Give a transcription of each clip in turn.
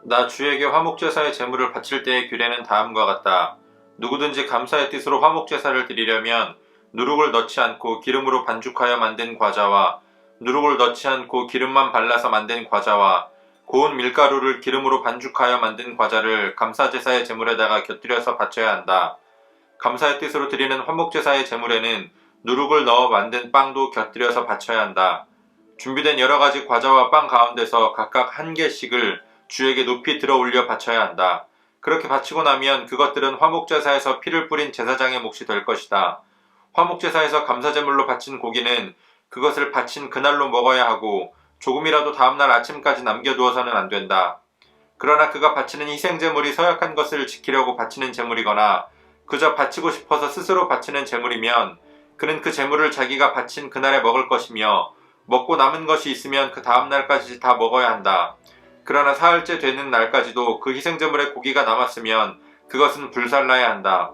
나 주에게 화목제사의 제물을 바칠 때의 규례는 다음과 같다. 누구든지 감사의 뜻으로 화목제사를 드리려면 누룩을 넣지 않고 기름으로 반죽하여 만든 과자와 누룩을 넣지 않고 기름만 발라서 만든 과자와 고운 밀가루를 기름으로 반죽하여 만든 과자를 감사제사의 제물에다가 곁들여서 바쳐야 한다. 감사의 뜻으로 드리는 화목제사의 제물에는 누룩을 넣어 만든 빵도 곁들여서 바쳐야 한다. 준비된 여러 가지 과자와 빵 가운데서 각각 한 개씩을 주에게 높이 들어 올려 바쳐야 한다. 그렇게 바치고 나면 그것들은 화목제사에서 피를 뿌린 제사장의 몫이 될 것이다. 화목제사에서 감사제물로 바친 고기는 그것을 바친 그날로 먹어야 하고 조금이라도 다음날 아침까지 남겨두어서는 안 된다. 그러나 그가 바치는 희생제물이 서약한 것을 지키려고 바치는 제물이거나 그저 바치고 싶어서 스스로 바치는 제물이면 그는 그 제물을 자기가 바친 그날에 먹을 것이며 먹고 남은 것이 있으면 그 다음날까지 다 먹어야 한다. 그러나 사흘째 되는 날까지도 그 희생제물에 고기가 남았으면 그것은 불살라야 한다.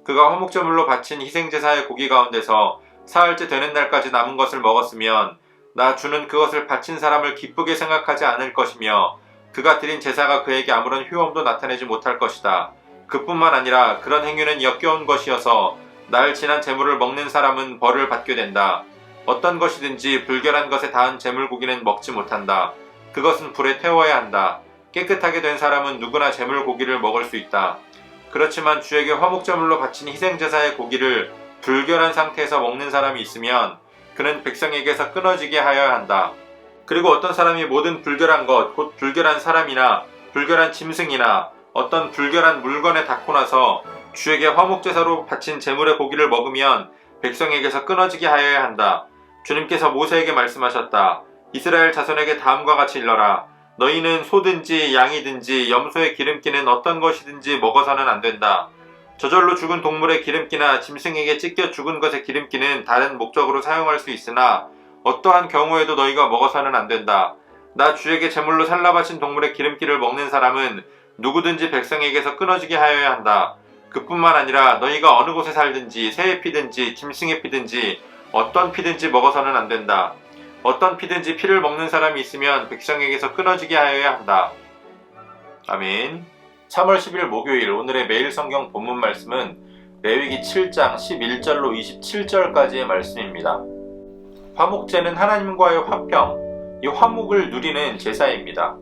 그가 화목제물로 바친 희생제사의 고기 가운데서 사흘째 되는 날까지 남은 것을 먹었으면 나 주는 그것을 바친 사람을 기쁘게 생각하지 않을 것이며 그가 드린 제사가 그에게 아무런 효험도 나타내지 못할 것이다. 그뿐만 아니라 그런 행위는 역겨운 것이어서 날 지난 제물을 먹는 사람은 벌을 받게 된다. 어떤 것이든지 불결한 것에 닿은 제물고기는 먹지 못한다. 그것은 불에 태워야 한다. 깨끗하게 된 사람은 누구나 제물고기를 먹을 수 있다. 그렇지만 주에게 화목제물로 바친 희생제사의 고기를 불결한 상태에서 먹는 사람이 있으면 그는 백성에게서 끊어지게 하여야 한다. 그리고 어떤 사람이 모든 불결한 것, 곧 불결한 사람이나 불결한 짐승이나 어떤 불결한 물건에 닿고 나서 주에게 화목제사로 바친 제물의 고기를 먹으면 백성에게서 끊어지게 하여야 한다. 주님께서 모세에게 말씀하셨다. 이스라엘 자손에게 다음과 같이 일러라. 너희는 소든지 양이든지 염소의 기름기는 어떤 것이든지 먹어서는 안 된다. 저절로 죽은 동물의 기름기나 짐승에게 찢겨 죽은 것의 기름기는 다른 목적으로 사용할 수 있으나 어떠한 경우에도 너희가 먹어서는 안 된다. 나 주에게 제물로 살라 바친 동물의 기름기를 먹는 사람은 누구든지 백성에게서 끊어지게 하여야 한다. 그뿐만 아니라 너희가 어느 곳에 살든지 새의 피든지 짐승의 피든지 어떤 피든지 먹어서는 안 된다. 어떤 피든지 피를 먹는 사람이 있으면 백성에게서 끊어지게 하여야 한다. 아멘. 3월 10일 목요일 오늘의 매일 성경 본문 말씀은 레위기 7장 11절로 27절까지의 말씀입니다. 화목제는 하나님과의 화평, 이 화목을 누리는 제사입니다.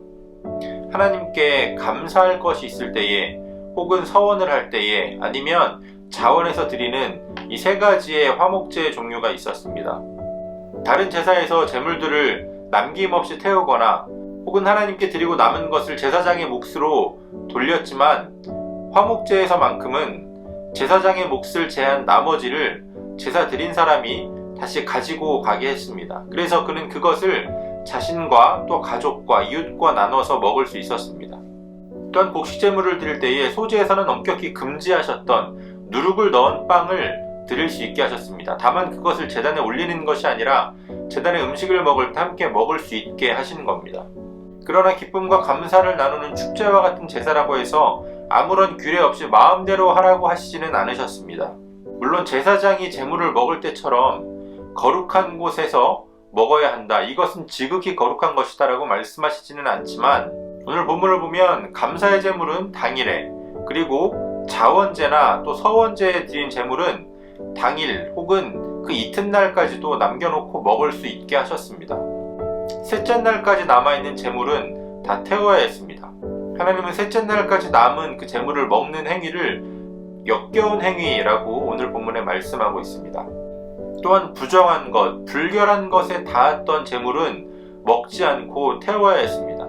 하나님께 감사할 것이 있을 때에 혹은 서원을 할 때에 아니면 자원해서 드리는 이 세 가지의 화목제의 종류가 있었습니다. 다른 제사에서 제물들을 남김없이 태우거나 혹은 하나님께 드리고 남은 것을 제사장의 몫으로 돌렸지만 화목제에서만큼은 제사장의 몫을 제한 나머지를 제사 드린 사람이 다시 가지고 가게 했습니다. 그래서 그는 그것을 자신과 또 가족과 이웃과 나눠서 먹을 수 있었습니다. 또한 곡식제물을 드릴 때에 소제에서는 엄격히 금지하셨던 누룩을 넣은 빵을 드릴 수 있게 하셨습니다. 다만 그것을 제단에 올리는 것이 아니라 제단의 음식을 먹을 때 함께 먹을 수 있게 하시는 겁니다. 그러나 기쁨과 감사를 나누는 축제와 같은 제사라고 해서 아무런 규례 없이 마음대로 하라고 하시지는 않으셨습니다. 물론 제사장이 제물을 먹을 때처럼 거룩한 곳에서 먹어야 한다. 이것은 지극히 거룩한 것이다 라고 말씀하시지는 않지만 오늘 본문을 보면 감사의 제물은 당일에 그리고 자원제나 또 서원제에 드린 제물은 당일 혹은 그 이튿날까지도 남겨놓고 먹을 수 있게 하셨습니다. 셋째 날까지 남아있는 제물은 다 태워야 했습니다. 하나님은 셋째 날까지 남은 그 제물을 먹는 행위를 역겨운 행위라고 오늘 본문에 말씀하고 있습니다. 또한 부정한 것, 불결한 것에 닿았던 제물은 먹지 않고 태워야 했습니다.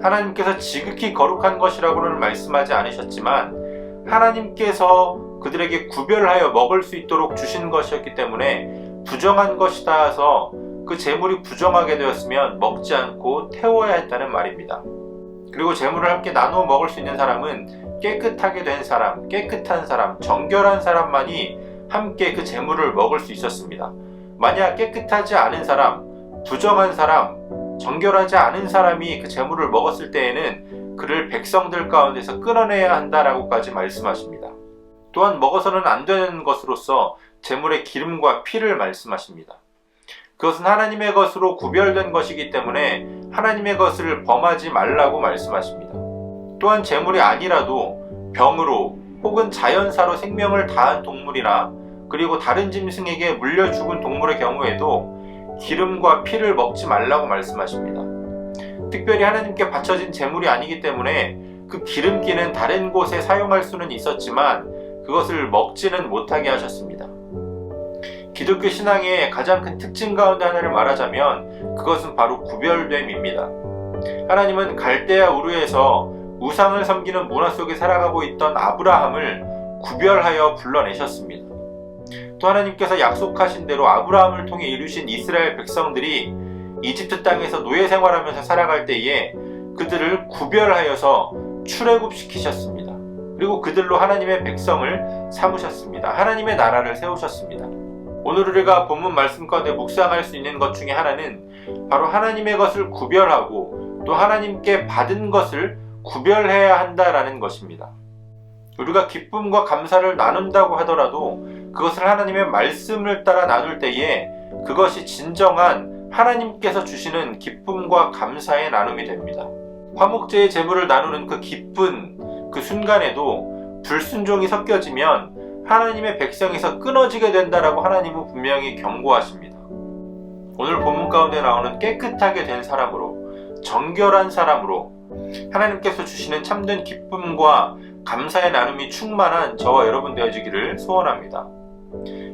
하나님께서 지극히 거룩한 것이라고는 말씀하지 않으셨지만 하나님께서 그들에게 구별하여 먹을 수 있도록 주신 것이었기 때문에 부정한 것이다 해서 그 제물이 부정하게 되었으면 먹지 않고 태워야 했다는 말입니다. 그리고 제물을 함께 나누어 먹을 수 있는 사람은 깨끗하게 된 사람, 깨끗한 사람, 정결한 사람만이 함께 그 제물을 먹을 수 있었습니다. 만약 깨끗하지 않은 사람, 부정한 사람, 정결하지 않은 사람이 그 제물을 먹었을 때에는 그를 백성들 가운데서 끊어내야 한다라고까지 말씀하십니다. 또한 먹어서는 안 되는 것으로서 제물의 기름과 피를 말씀하십니다. 그것은 하나님의 것으로 구별된 것이기 때문에 하나님의 것을 범하지 말라고 말씀하십니다. 또한 재물이 아니라도 병으로 혹은 자연사로 생명을 다한 동물이나 그리고 다른 짐승에게 물려 죽은 동물의 경우에도 기름과 피를 먹지 말라고 말씀하십니다. 특별히 하나님께 바쳐진 재물이 아니기 때문에 그 기름기는 다른 곳에 사용할 수는 있었지만 그것을 먹지는 못하게 하셨습니다. 기독교 신앙의 가장 큰 특징 가운데 하나를 말하자면 그것은 바로 구별됨입니다. 하나님은 갈대아 우르에서 우상을 섬기는 문화 속에 살아가고 있던 아브라함을 구별하여 불러내셨습니다. 또 하나님께서 약속하신 대로 아브라함을 통해 이루신 이스라엘 백성들이 이집트 땅에서 노예 생활하면서 살아갈 때에 그들을 구별하여서 출애굽시키셨습니다. 그리고 그들로 하나님의 백성을 삼으셨습니다. 하나님의 나라를 세우셨습니다. 오늘 우리가 본문 말씀 가운데 묵상할 수 있는 것 중에 하나는 바로 하나님의 것을 구별하고 또 하나님께 받은 것을 구별해야 한다라는 것입니다. 우리가 기쁨과 감사를 나눈다고 하더라도 그것을 하나님의 말씀을 따라 나눌 때에 그것이 진정한 하나님께서 주시는 기쁨과 감사의 나눔이 됩니다. 화목제의 제물을 나누는 그 기쁜 그 순간에도 불순종이 섞여지면 하나님의 백성에서 끊어지게 된다라고 하나님은 분명히 경고하십니다. 오늘 본문 가운데 나오는 깨끗하게 된 사람으로, 정결한 사람으로 하나님께서 주시는 참된 기쁨과 감사의 나눔이 충만한 저와 여러분 되어지기를 소원합니다.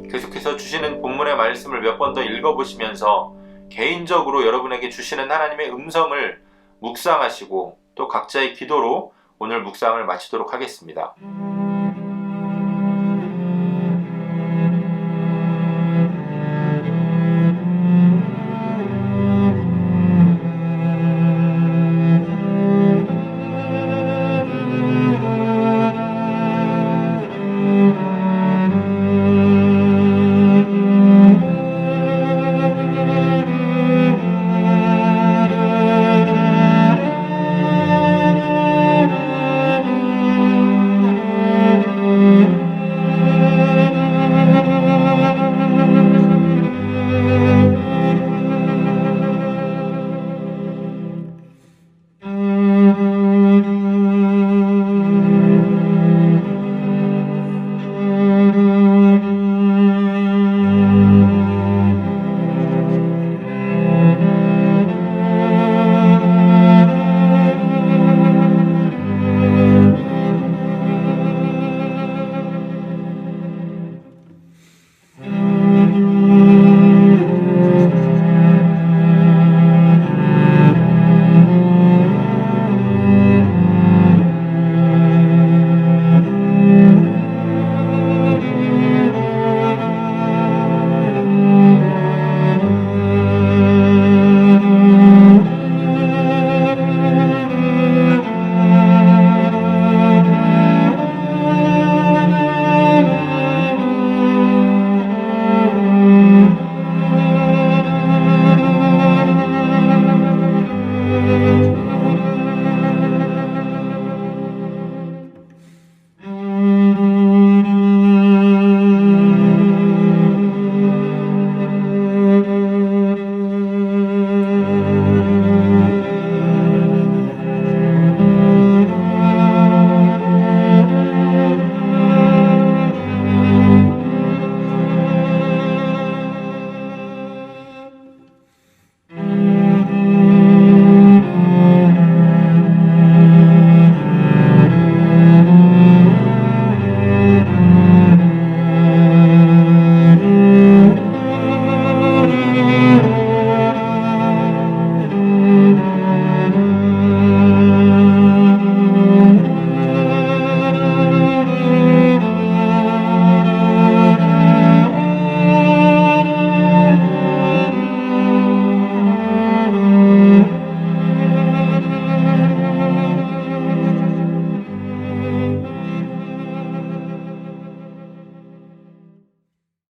계속해서 주시는 본문의 말씀을 몇 번 더 읽어보시면서 개인적으로 여러분에게 주시는 하나님의 음성을 묵상하시고 또 각자의 기도로 오늘 묵상을 마치도록 하겠습니다.